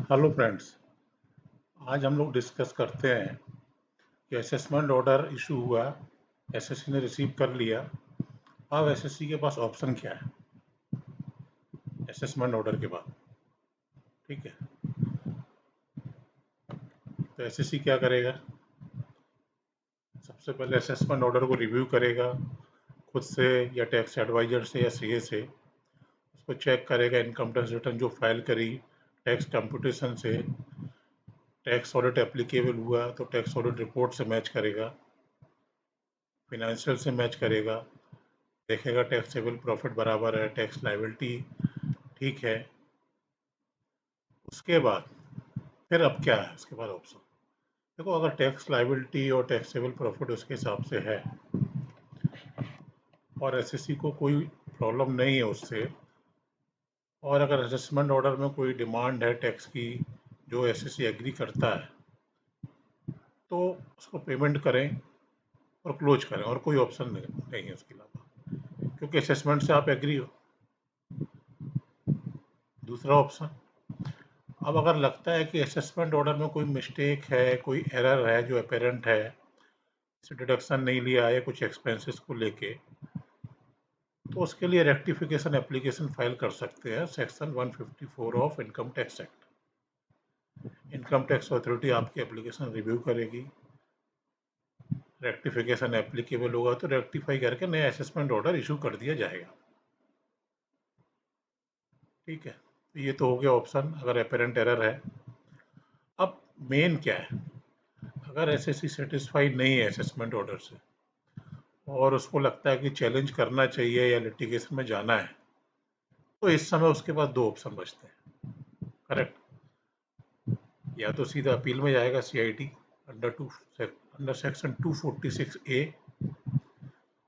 Hello friends. आज हम लोग डिस्कस करते हैं कि असेसमेंट ऑर्डर इशू हुआ, एसएससी ने रिसीव कर लिया। अब एसएससी के पास ऑप्शन क्या है असेसमेंट ऑर्डर के बाद? ठीक है, तो एसएससी क्या करेगा? सबसे पहले असेसमेंट ऑर्डर को रिव्यू करेगा, खुद से या टैक्स एडवाइजर से या सीए से। उसको चेक करेगा, इनकम टैक्स रिटर्न जो फाइल करी टैक्स कंप्यूटेशन से, टैक्स ऑडिट एप्लीकेबल हुआ तो टैक्स ऑडिट रिपोर्ट से मैच करेगा, फिनेंशियल से मैच करेगा, देखेगा टैक्सेबल प्रॉफिट बराबर है, टैक्स लायबिलिटी ठीक है। उसके बाद फिर अब क्या है उसके बाद ऑप्शन? देखो, अगर टैक्स लायबिलिटी और टैक्सेबल प्रॉफिट उसके हिसाब से है और एसएससी को कोई प्रॉब्लम नहीं है उससे, और अगर असेसमेंट ऑर्डर में कोई डिमांड है टैक्स की जो एसएससी एग्री करता है, तो उसको पेमेंट करें और क्लोज करें, और कोई ऑप्शन नहीं है उसके अलावा, क्योंकि असेसमेंट से आप एग्री हो। दूसरा ऑप्शन, अब अगर लगता है कि असेसमेंट ऑर्डर में कोई मिस्टेक है, कोई एरर है जो अपेरेंट है, डिडक्शन नहीं लिया है कुछ एक्सपेंसेस को लेके, तो उसके लिए रेक्टिफिकेशन एप्लीकेशन फाइल कर सकते हैं section 154 of income tax act. Income tax authority आपकी एप्लीकेशन रिव्यू करेगी, रेक्टिफिकेशन एप्लीकेबल होगा तो रेक्टिफाई करके नया असेसमेंट ऑर्डर इशू कर दिया जाएगा। ठीक है, तो ये तो हो गया ऑप्शन अगर अपेरेंट एरर है। अब मेन क्या है, अगर एसएससी सेटिस्फाइड नहीं है असेसमेंट ऑर्डर से और उसको लगता है कि चैलेंज करना चाहिए या लिटिगेशन में जाना है, तो इस समय उसके पास दो ऑप्शन बचते हैं। करेक्ट, या तो सीधा अपील में जाएगा सीआईटी अंडर सेक्शन 246A,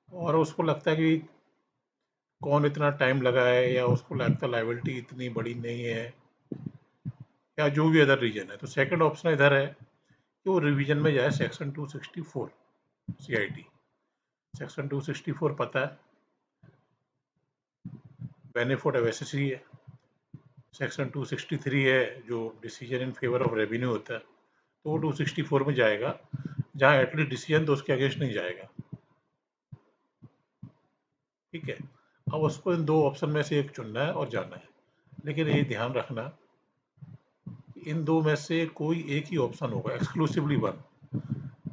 और उसको लगता है कि कौन इतना टाइम लगा है, या उसको लगता है लाइबिलिटी इतनी बड़ी नहीं है, या जो भी अदर रीजन है, तो सेकंड ऑप्शन इधर है कि वो रिवीजन में जाए सेक्शन 264 सीआईटी। सेक्शन 264 पता है, बेनिफिट ऑफ एसएससी है। सेक्शन 263 है जो decision in favour of revenue होता है, तो वो 264 में जाएगा, जहाँ एटलीस्ट डिसीजन तो उसके अगेंस्ट नहीं जाएगा। ठीक है, अब उसको इन दो ऑप्शन में से एक चुनना है और जाना है, लेकिन ये ध्यान रखना कि इन दो में से कोई एक ही ऑप्शन होगा, एक्सक्लूसिवली वन।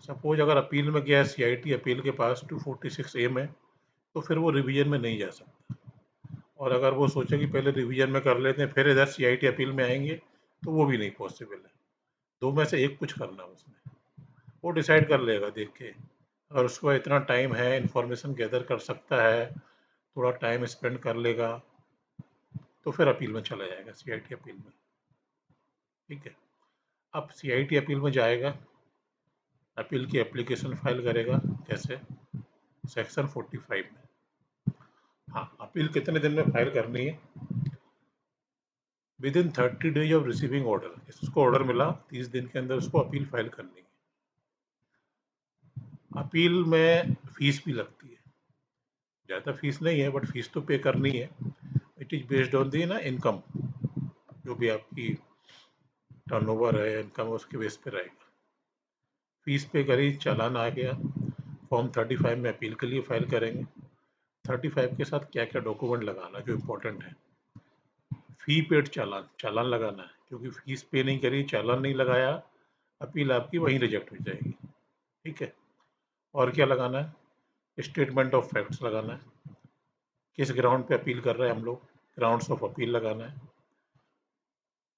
सपोज अगर अपील में गया सीआईटी अपील के पास 246A में, तो फिर वो रिवीजन में नहीं जा सकता, और अगर वो सोचे कि पहले रिवीजन में कर लेते हैं फिर इधर सीआईटी अपील में आएंगे, तो वो भी नहीं पॉसिबल है। दो में से एक कुछ करना उसमें, वो डिसाइड कर लेगा देख के। अगर उसको इतना टाइम है, इंफॉर्मेशन गैदर कर सकता है, थोड़ा टाइम स्पेंड कर लेगा, तो फिर अपील में चला जाएगा, सीआईटी अपील में। ठीक है, अब सीआईटी अपील में जाएगा, अपील की एप्लीकेशन फाइल करेगा, कैसे? सेक्शन 45 में। हाँ, अपील कितने दिन में फाइल करनी है? With in 30 days of receiving order. इसको ऑर्डर मिला 30 दिन के अंदर उसको अपील फाइल करनी है। अपील में फीस भी लगती है, ज़्यादा फीस नहीं है बट फीस तो पे करनी है। It is based on the ना इनकम, जो भी आपकी टर्नओवर है, इनकम, उसके बेस पे रहेगा। फीस पे करी, चालान आ गया, फॉर्म 35 में अपील के लिए फाइल करेंगे। 35 के साथ क्या क्या डॉक्यूमेंट लगाना जो इम्पोर्टेंट है? फी पेड चालान, चालान लगाना है, क्योंकि फीस पे नहीं करी, चालान नहीं लगाया, अपील आपकी वहीं रिजेक्ट हो जाएगी। ठीक है, और क्या लगाना है? स्टेटमेंट ऑफ फैक्ट्स लगाना है, किस ग्राउंड पे अपील कर रहे हैं हम लोग, ग्राउंड्स ऑफ अपील लगाना है।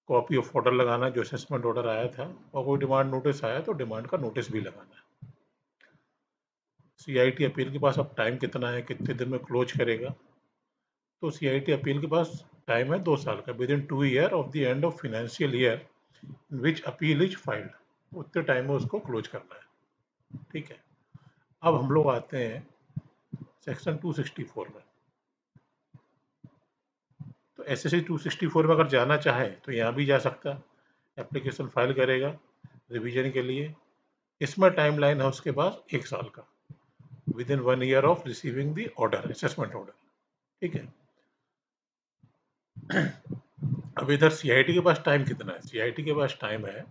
कॉपी ऑफ ऑर्डर लगाना है, जो असेसमेंट ऑर्डर आया था, और कोई डिमांड नोटिस आया तो डिमांड का नोटिस भी लगाना है। सीआईटी अपील के पास अब टाइम कितना है, कितने दिन में क्लोज करेगा? तो सीआईटी अपील के पास टाइम है 2 साल का, with in 2 year of the end of financial year in which appeal is filed. उतने टाइम में उसको क्लोज करना है। ठीक है, अब हम लोग आते हैं सेक्शन 264 में। तो एसएससी 264 में अगर जाना चाहे तो यहाँ भी जा सकता है, एप्लीकेशन फाइल करेगा रिवीजन के लिए। इसमें टाइमलाइन है उसके पास 1 साल का, with in 1 year of receiving the order, assessment order. ठीक है, अब इधर सीआईटी के पास टाइम कितना है? सीआईटी के पास टाइम है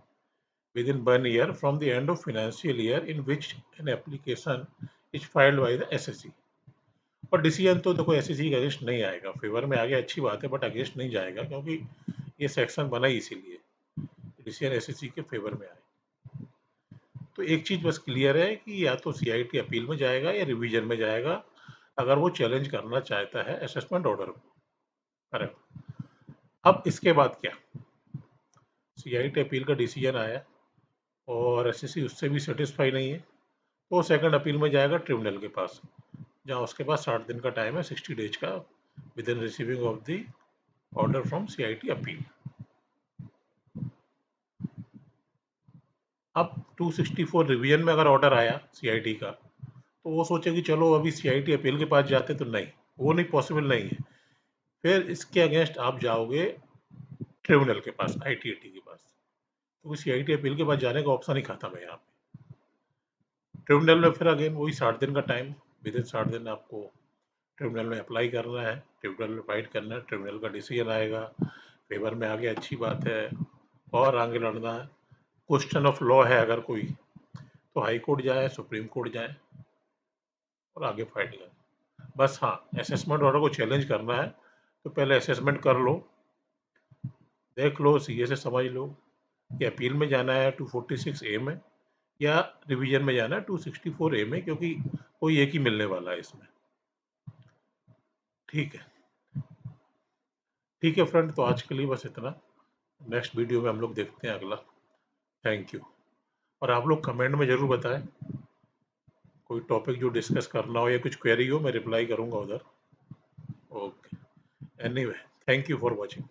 with in 1 year from the end of financial year in which an application is filed by the assessee. और डिसीजन तो देखो एसएससी के अगेंस्ट नहीं आएगा, फेवर में आ गया अच्छी बात है, बट अगेंस्ट नहीं जाएगा क्योंकि ये सेक्शन बना ही इसीलिए डिसीजन एसएससी के फेवर में आए। तो एक चीज बस क्लियर है कि या तो सीआईटी अपील में जाएगा या रिवीजन में जाएगा, अगर वो चैलेंज करना चाहता है असेसमेंट ऑर्डर को। करेक्ट। अब इसके बाद क्या? सीआईटी अपील का डिसीजन आया और एसएससी उससे भी सेटिस्फाई नहीं है, तो सेकंड अपील में जाएगा ट्रिब्यूनल के पास, जहाँ उसके पास 60 दिन का टाइम है, 60 डेज का, with in receiving of the order from CIT appeal. अब 264 रिवीजन में अगर ऑर्डर आया सीआईटी का, तो वो सोचे कि चलो अभी सीआईटी अपील के पास जाते, तो नहीं, वो नहीं, पॉसिबल नहीं है। फिर इसके अगेंस्ट आप जाओगे ट्रिब्यूनल के पास, आईटीएटी के पास, क्योंकि सीआईटी अपील के पास जाने का ऑप्शन ही खत्म है यहाँ पे। ट्रिब्यूनल में फिर अगेन वही 60 दिन का टाइम, विद इन 60 दिन आपको ट्रिब्यूनल में अप्लाई करना है, ट्रिब्यूनल में फाइट करना है, ट्रिब्यूनल का डिसीजन आएगा, फेवर में आ गया अच्छी बात है, और आगे लड़ना है। क्वेश्चन ऑफ लॉ है अगर कोई, तो हाई कोर्ट जाए, सुप्रीम कोर्ट जाए और आगे फाइट करें। बस हाँ, असेसमेंट ऑर्डर को चैलेंज करना है तो पहले असेसमेंट कर लो, देख लो, सीए से समझ लो कि अपील में जाना है 246 ए में या रिवीजन में जाना है 264 ए में, क्योंकि कोई एक ही मिलने वाला है इसमें। ठीक है, ठीक है फ्रेंड, तो आज के लिए बस इतना। नेक्स्ट वीडियो में हम लोग देखते हैं अगला। Thank you. और आप लोग कमेंट में ज़रूर बताएं कोई टॉपिक जो डिस्कस करना हो या कुछ क्वेरी हो, मैं रिप्लाई करूंगा उधर। Okay, anyway, thank you for watching.